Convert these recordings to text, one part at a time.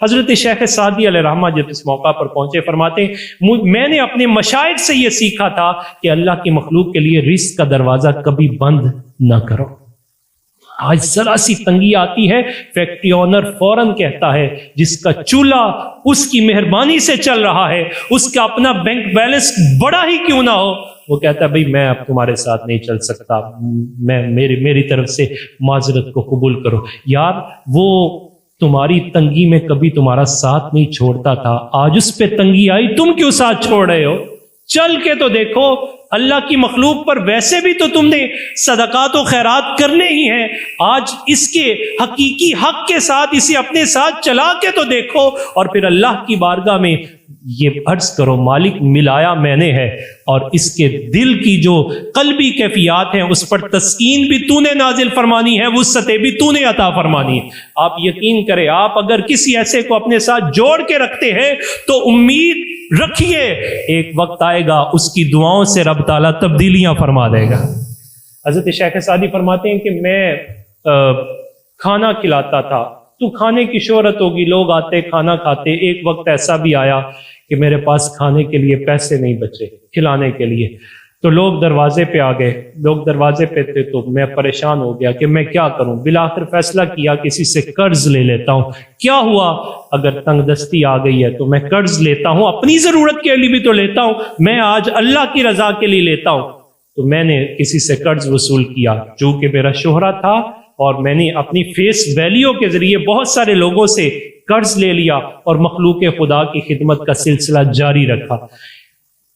حضرت شیخ سعدی علیہ رحمہ جب اس موقع پر پہنچے فرماتے ہیں میں نے اپنے مشائخ سے یہ سیکھا تھا کہ اللہ کی مخلوق کے لیے رزق کا دروازہ کبھی بند نہ کرو۔ آج ذرا سی تنگی آتی ہے، فیکٹری اونر فوراً کہتا ہے جس کا چولہا اس کی مہربانی سے چل رہا ہے، اس کا اپنا بینک بیلنس بڑا ہی کیوں نہ ہو، وہ کہتا ہے بھئی میں اب تمہارے ساتھ نہیں چل سکتا، میری طرف سے معذرت کو قبول کرو۔ یار وہ تمہاری تنگی میں کبھی تمہارا ساتھ نہیں چھوڑتا تھا، آج اس پہ تنگی آئی، تم کیوں ساتھ چھوڑ رہے ہو؟ چل کے تو دیکھو، اللہ کی مخلوق پر ویسے بھی تو تم نے صدقات و خیرات کرنے ہی ہیں، آج اس کے حقیقی حق کے ساتھ اسے اپنے ساتھ چلا کے تو دیکھو، اور پھر اللہ کی بارگاہ میں یہ عرض کرو مالک ملایا میں نے ہے، اور اس کے دل کی جو قلبی کیفیات ہیں اس پر تسکین بھی تو نے نازل فرمانی ہے، وسعتیں بھی تو نے عطا فرمانی ہے۔ آپ یقین کریں، آپ اگر کسی ایسے کو اپنے ساتھ جوڑ کے رکھتے ہیں تو امید رکھیے ایک وقت آئے گا اس کی دعاؤں سے رب تعالیٰ تبدیلیاں فرما دے گا۔ حضرت شیخ سعدی فرماتے ہیں کہ میں کھانا کھلاتا تھا، تو کھانے کی شہرت ہوگی، لوگ آتے کھانا کھاتے، ایک وقت ایسا بھی آیا کہ میرے پاس کھانے کے لیے پیسے نہیں بچے کھلانے کے لیے، تو لوگ دروازے پہ آ گئے، لوگ دروازے پہ تھے تو میں پریشان ہو گیا کہ میں کیا کروں، بالآخر فیصلہ کیا کسی سے قرض لے لیتا ہوں۔ کیا ہوا، اگر تنگ دستی آ گئی ہے تو میں قرض لیتا ہوں، اپنی ضرورت کے لیے بھی تو لیتا ہوں، میں آج اللہ کی رضا کے لیے لیتا ہوں۔ تو میں نے کسی سے قرض وصول کیا، چونکہ میرا شہرہ تھا اور میں نے اپنی فیس ویلیو کے ذریعے بہت سارے لوگوں سے قرض لے لیا اور مخلوق خدا کی خدمت کا سلسلہ جاری رکھا۔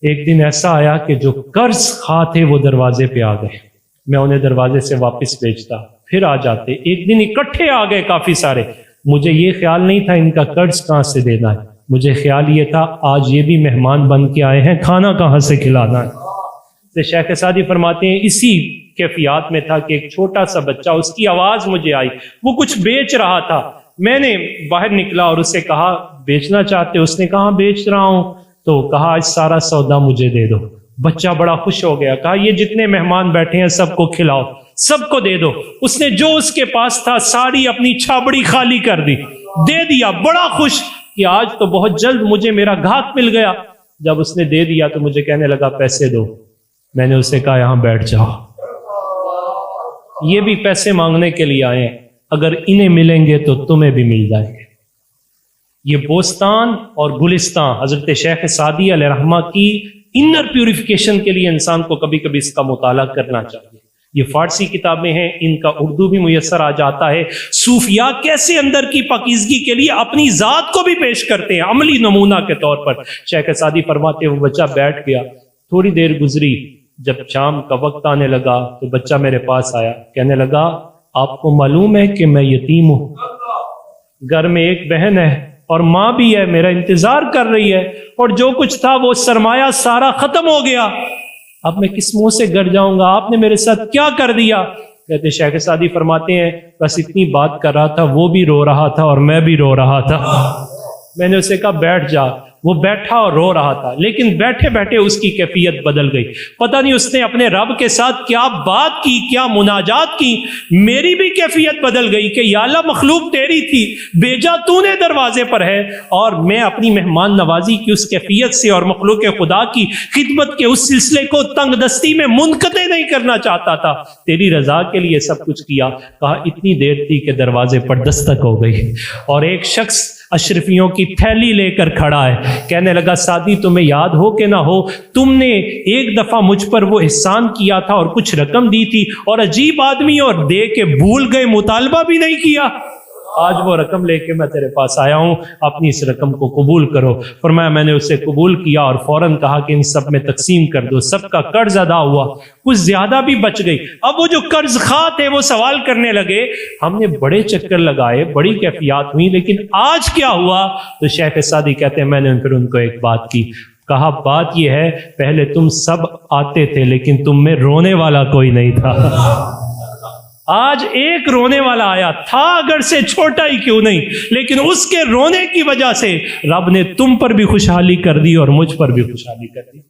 ایک دن ایسا آیا کہ جو قرض خواہ تھے وہ دروازے پہ آ گئے، میں انہیں دروازے سے واپس بھیجتا، پھر آ جاتے، ایک دن اکٹھے آ گئے کافی سارے۔ مجھے یہ خیال نہیں تھا ان کا قرض کہاں سے دینا ہے، مجھے خیال یہ تھا آج یہ بھی مہمان بن کے آئے ہیں، کھانا کہاں سے کھلانا ہے۔ تو شیخ سعدی فرماتے ہیں اسی کیفیات میں تھا کہ ایک چھوٹا سا بچہ، اس کی آواز مجھے آئی، وہ کچھ بیچ رہا تھا، میں نے باہر نکلا اور اسے کہا بیچنا چاہتے؟ اس نے کہا بیچ رہا ہوں، تو کہا آج سارا سودا مجھے دے دو۔ بچہ بڑا خوش ہو گیا، کہا یہ جتنے مہمان بیٹھے ہیں سب کو کھلاؤ، سب کو دے دو۔ اس نے جو اس کے پاس تھا ساری اپنی چھابڑی خالی کر دی، دے دیا، بڑا خوش کہ آج تو بہت جلد مجھے میرا گھاٹ مل گیا۔ جب اس نے دے دیا تو مجھے کہنے لگا پیسے دو، میں نے اسے کہا یہاں بیٹھ جاؤ، یہ بھی پیسے مانگنے کے لیے آئے ہیں، اگر انہیں ملیں گے تو تمہیں بھی مل جائیں گے۔ یہ بوستان اور گلستان حضرت شیخ سعدی علیہ رحمہ کی انر پیوریفیکیشن کے لیے انسان کو کبھی کبھی اس کا مطالعہ کرنا چاہیے۔ یہ فارسی کتابیں ہیں، ان کا اردو بھی میسر آ جاتا ہے۔ صوفیاء کیسے اندر کی پاکیزگی کے لیے اپنی ذات کو بھی پیش کرتے ہیں عملی نمونہ کے طور پر۔ شیخ سعدی فرماتے ہیں وہ بچہ بیٹھ گیا، تھوڑی دیر گزری، جب شام کا وقت آنے لگا تو بچہ میرے پاس آیا، کہنے لگا آپ کو معلوم ہے کہ میں یتیم ہوں، گھر میں ایک بہن ہے اور ماں بھی ہے، میرا انتظار کر رہی ہے، اور جو کچھ تھا وہ سرمایہ سارا ختم ہو گیا، اب میں کس منہ سے گھر جاؤں گا، آپ نے میرے ساتھ کیا کر دیا؟ کہتے شیخ سعدی فرماتے ہیں بس اتنی بات کر رہا تھا، وہ بھی رو رہا تھا اور میں بھی رو رہا تھا۔ میں نے اسے کہا بیٹھ جا، وہ بیٹھا اور رو رہا تھا، لیکن بیٹھے بیٹھے اس کی کیفیت بدل گئی۔ پتہ نہیں اس نے اپنے رب کے ساتھ کیا بات کی، کیا مناجات کی، میری بھی کیفیت بدل گئی کہ یا اللہ مخلوق تیری تھی، بیجا تو نے دروازے پر ہے، اور میں اپنی مہمان نوازی کی اس کیفیت سے اور مخلوق خدا کی خدمت کے اس سلسلے کو تنگ دستی میں منقطع نہیں کرنا چاہتا تھا، تیری رضا کے لیے سب کچھ کیا۔ کہا اتنی دیر تھی کہ دروازے پر دستک ہو گئی اور ایک شخص اشرفیوں کی تھیلی لے کر کھڑا ہے، کہنے لگا سعدی تمہیں یاد ہو کہ نہ ہو، تم نے ایک دفعہ مجھ پر وہ احسان کیا تھا اور کچھ رقم دی تھی، اور عجیب آدمی اور دے کے بھول گئے، مطالبہ بھی نہیں کیا، آج وہ رقم لے کے میں تیرے پاس آیا ہوں، اپنی اس رقم کو قبول کرو۔ فرمایا میں نے اسے قبول کیا اور فوراً کہا کہ ان سب میں تقسیم کر دو، سب کا قرض ادا ہوا، کچھ زیادہ بھی بچ گئی۔ اب وہ جو قرض خواہ تھے وہ سوال کرنے لگے، ہم نے بڑے چکر لگائے، بڑی کیفیات ہوئی، لیکن آج کیا ہوا؟ تو شیخ سعدی کہتے ہیں میں نے پھر ان کو ایک بات کی، کہا بات یہ ہے پہلے تم سب آتے تھے لیکن تم میں رونے والا کوئی نہیں تھا، آج ایک رونے والا آیا تھا، اگر سے چھوٹا ہی کیوں نہیں، لیکن اس کے رونے کی وجہ سے رب نے تم پر بھی خوشحالی کر دی اور مجھ پر بھی خوشحالی کر دی۔